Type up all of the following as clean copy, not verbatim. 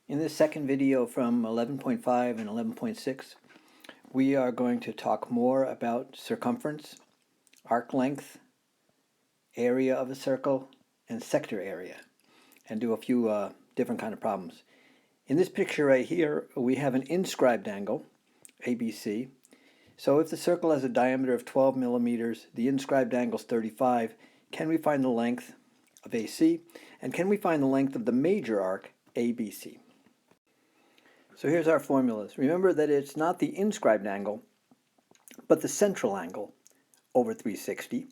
In this second video from 11.5 and 11.6, we are going to talk more about circumference, arc length, area of a circle, and sector area, and do a few different kind of problems. In this picture right here, we have an inscribed angle, ABC. So if the circle has a diameter of 12 millimeters, the inscribed angle is 35, can we find the length of AC? And can we find the length of the major arc, ABC? So here's our formulas. Remember that it's not the inscribed angle, but the central angle over 360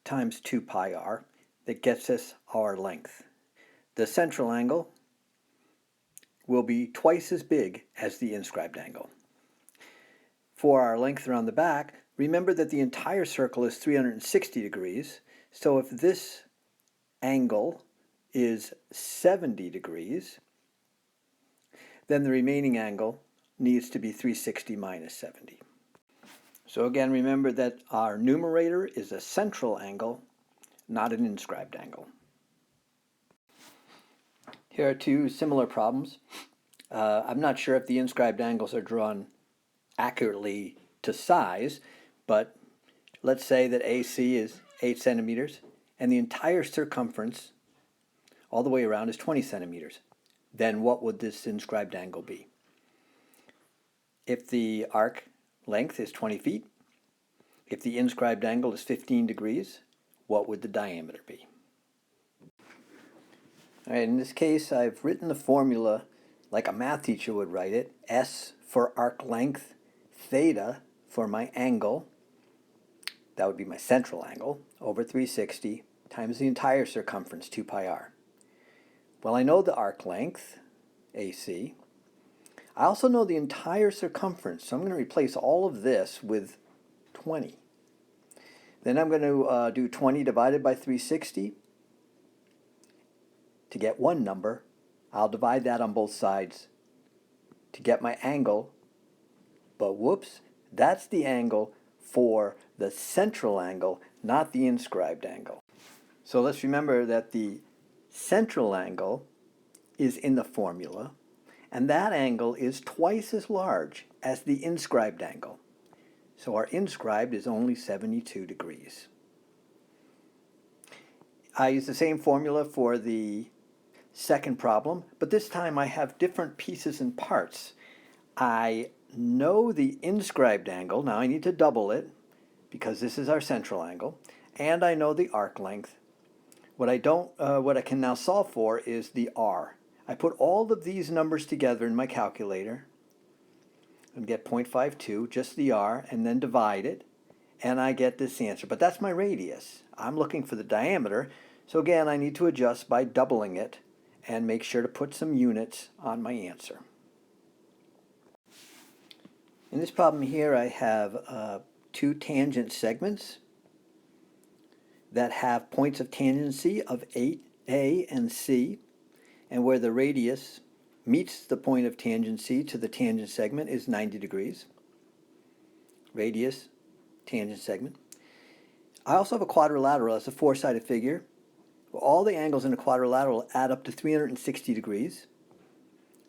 times 2 pi r that gets us our length. The central angle will be twice as big as the inscribed angle. For our length around the back, remember that the entire circle is 360 degrees. So if this angle is 70 degrees, then the remaining angle needs to be 360 minus 70. So again, remember that our numerator is a central angle, not an inscribed angle. Here are two similar problems. I'm not sure if the inscribed angles are drawn accurately to size, but let's say that AC is 8 centimeters and the entire circumference all the way around is 20 centimeters. Then what would this inscribed angle be? If the arc length is 20 feet, if the inscribed angle is 15 degrees, what would the diameter be? All right, in this case, I've written the formula like a math teacher would write it. S for arc length, theta for my angle, that would be my central angle, over 360 times the entire circumference, 2 pi r. Well, I know the arc length, AC. I also know the entire circumference, so I'm going to replace all of this with 20. Then I'm going to do 20 divided by 360 to get one number. I'll divide that on both sides to get my angle, but whoops, that's the angle for the central angle, not the inscribed angle. So let's remember that the central angle is in the formula, and that angle is twice as large as the inscribed angle. So our inscribed is only 72 degrees. I use the same formula for the second problem, but this time I have different pieces and parts. I know the inscribed angle. Now I need to double it because this is our central angle, and I know the arc length. What I can now solve for is the r. I put all of these numbers together in my calculator and get 0.52, just the r, and then divide it, and I get this answer. But that's my radius. I'm looking for the diameter, so again I need to adjust by doubling it and make sure to put some units on my answer. In this problem here I have two tangent segments that have points of tangency of 8A and C, and where the radius meets the point of tangency to the tangent segment is 90 degrees. Radius, tangent segment. I also have a quadrilateral. That's a four-sided figure. All the angles in a quadrilateral add up to 360 degrees.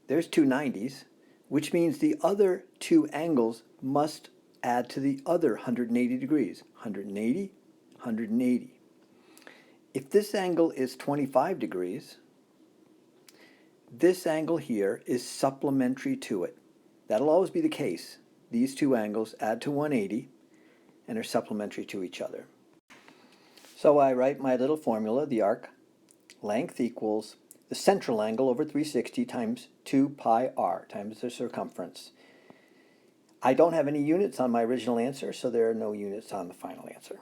There's two 90s, which means the other two angles must add to the other 180 degrees. 180, 180. If this angle is 25 degrees, this angle here is supplementary to it. That'll always be the case. These two angles add to 180 and are supplementary to each other. So I write my little formula. The arc length equals the central angle over 360 times 2 pi r times the circumference. I don't have any units on my original answer, so there are no units on the final answer.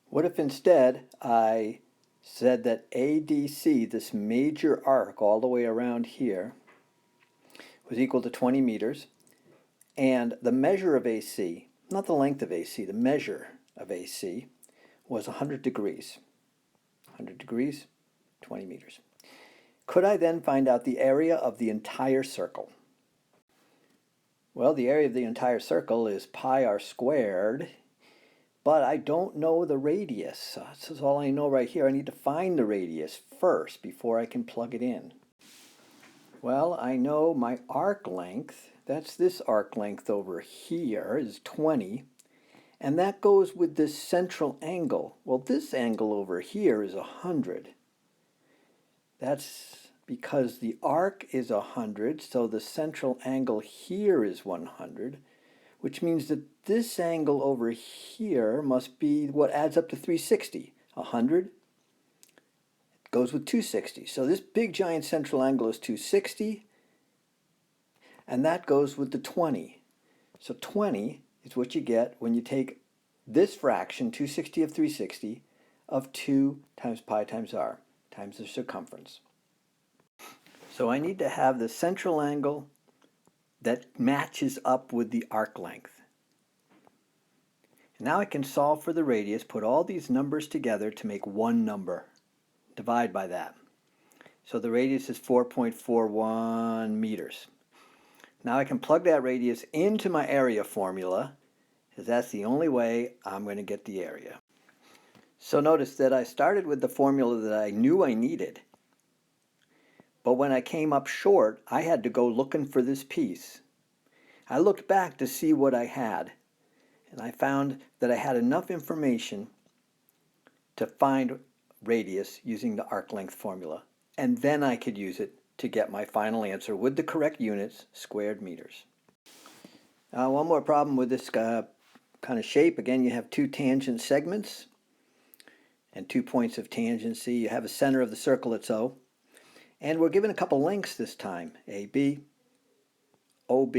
What if instead I said that ADC, this major arc all the way around here, was equal to 20 meters, and the measure of AC, not the length of AC, the measure of AC, was 100 degrees. 100 degrees, 20 meters. Could I then find out the area of the entire circle? Well, the area of the entire circle is pi r squared, but I don't know the radius. This is all I know right here. I need to find the radius first before I can plug it in. Well, I know my arc length, that's this arc length over here, is 20, and that goes with this central angle. Well, this angle over here is 100. That's because the arc is 100, so the central angle here is 100, which means that this angle over here must be what adds up to 360. 100 goes with 260. So this big giant central angle is 260, and that goes with the 20. So 20 is what you get when you take this fraction, 260 of 360, of 2 times pi times r, times the circumference. So I need to have the central angle that matches up with the arc length. Now I can solve for the radius, put all these numbers together to make one number. Divide by that. So the radius is 4.41 meters. Now I can plug that radius into my area formula, because that's the only way I'm going to get the area. So notice that I started with the formula that I knew I needed. But when I came up short, I had to go looking for this piece. I looked back to see what I had, and I found that I had enough information to find radius using the arc length formula, and then I could use it to get my final answer with the correct units, squared meters. One more problem with this kind of shape. Again, you have two tangent segments and 2 points of tangency. You have a center of the circle at O. And we're given a couple lengths this time, AB, OB,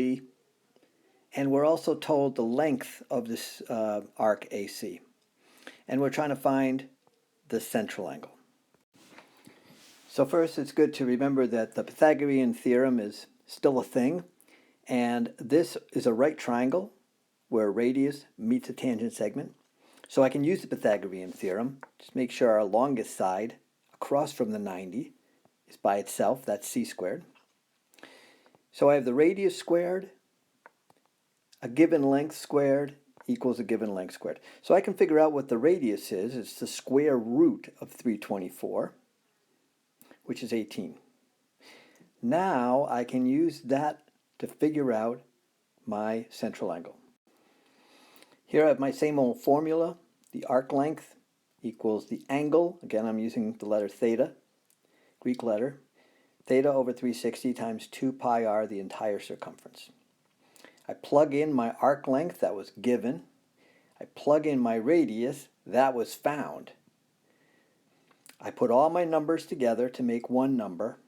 and we're also told the length of this arc AC. And we're trying to find the central angle. So first, it's good to remember that the Pythagorean theorem is still a thing, and this is a right triangle where radius meets a tangent segment. So I can use the Pythagorean theorem. Just make sure our longest side across from the 90 is by itself, that's c squared. So I have the radius squared, a given length squared equals a given length squared. So I can figure out what the radius is. It's the square root of 324, which is 18. Now I can use that to figure out my central angle. Here I have my same old formula. The arc length equals the angle. Again, I'm using the letter theta. Greek letter, theta over 360 times 2 pi r, the entire circumference. I plug in my arc length, that was given. I plug in my radius, that was found. I put all my numbers together to make one number,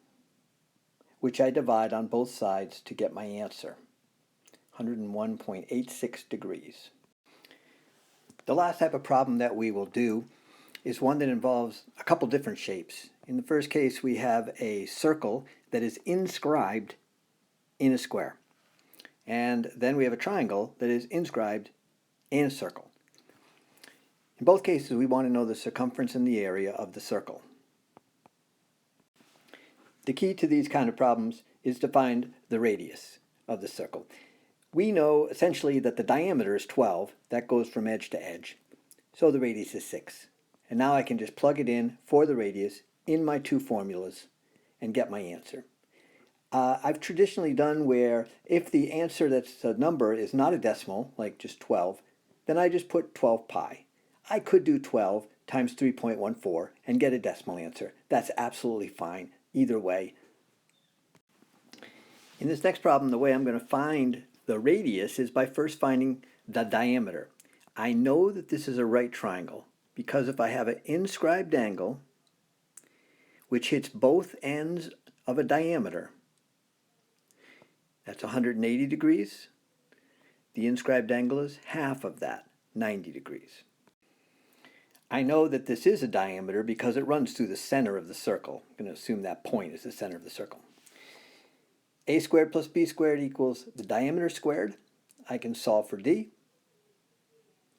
which I divide on both sides to get my answer, 101.86 degrees. The last type of problem that we will do is one that involves a couple different shapes. In the first case, we have a circle that is inscribed in a square. And then we have a triangle that is inscribed in a circle. In both cases, we want to know the circumference and the area of the circle. The key to these kind of problems is to find the radius of the circle. We know essentially that the diameter is 12. That goes from edge to edge. So the radius is 6. And now I can just plug it in for the radius in my two formulas and get my answer. I've traditionally done where if the answer that's a number is not a decimal, like just 12, then I just put 12 pi. I could do 12 times 3.14 and get a decimal answer. That's absolutely fine either way. In this next problem, the way I'm going to find the radius is by first finding the diameter. I know that this is a right triangle because if I have an inscribed angle which hits both ends of a diameter, that's 180 degrees. The inscribed angle is half of that, 90 degrees. I know that this is a diameter because it runs through the center of the circle. I'm going to assume that point is the center of the circle. A squared plus b squared equals the diameter squared. I can solve for d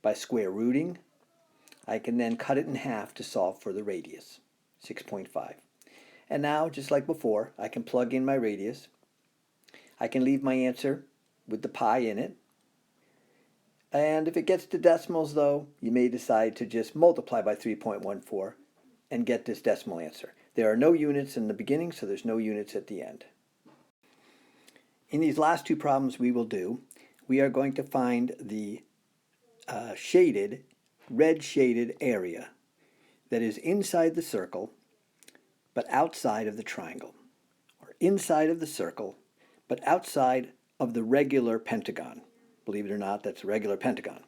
by square rooting. I can then cut it in half to solve for the radius, 6.5. And now, just like before, I can plug in my radius. I can leave my answer with the pi in it. And if it gets to decimals, though, you may decide to just multiply by 3.14 and get this decimal answer. There are no units in the beginning, so there's no units at the end. In these last two problems we are going to find the red shaded area that is inside the circle but outside of the triangle, or inside of the circle but outside of the regular pentagon. Believe it or not, that's a regular pentagon.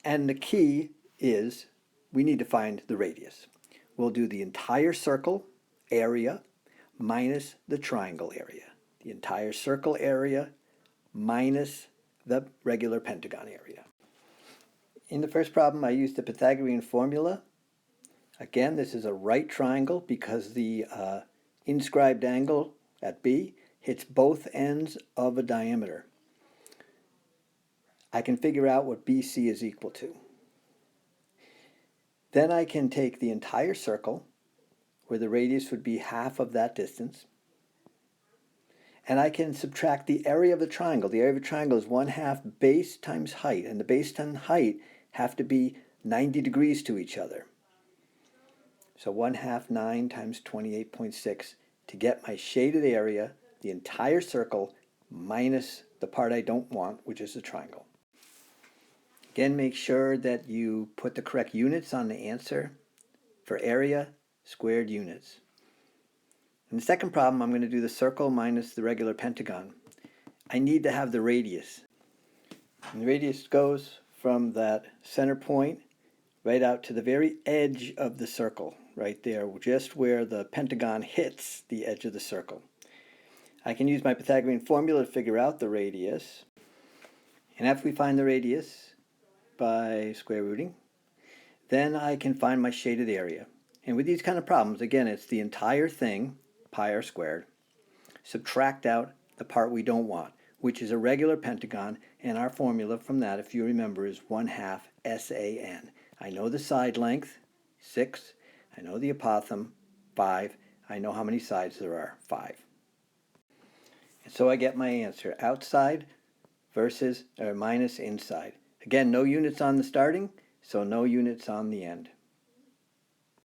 And the key is we need to find the radius. We'll do the entire circle area minus the triangle area. The entire circle area minus the regular pentagon area. In the first problem, I used the Pythagorean formula. Again, this is a right triangle because the inscribed angle at B hits both ends of a diameter. I can figure out what BC is equal to. Then I can take the entire circle, where the radius would be half of that distance, and I can subtract the area of the triangle. The area of a triangle is 1/2 base times height, and the base and height have to be 90 degrees to each other. So 1/2 9 times 28.6 to get my shaded area, the entire circle, minus the part I don't want, which is the triangle. Again, make sure that you put the correct units on the answer. For area, squared units. In the second problem, I'm going to do the circle minus the regular pentagon. I need to have the radius. And the radius goes from that center point right out to the very edge of the circle, right there, just where the pentagon hits the edge of the circle. I can use my Pythagorean formula to figure out the radius. And after we find the radius by square rooting, then I can find my shaded area. And with these kind of problems, again, it's the entire thing, pi r squared, subtract out the part we don't want, which is a regular pentagon, and our formula from that, if you remember, is 1/2 SAN. I know the side length, 6. I know the apothem, 5. I know how many sides there are, 5. And so I get my answer, outside versus minus inside. Again, no units on the starting, so no units on the end.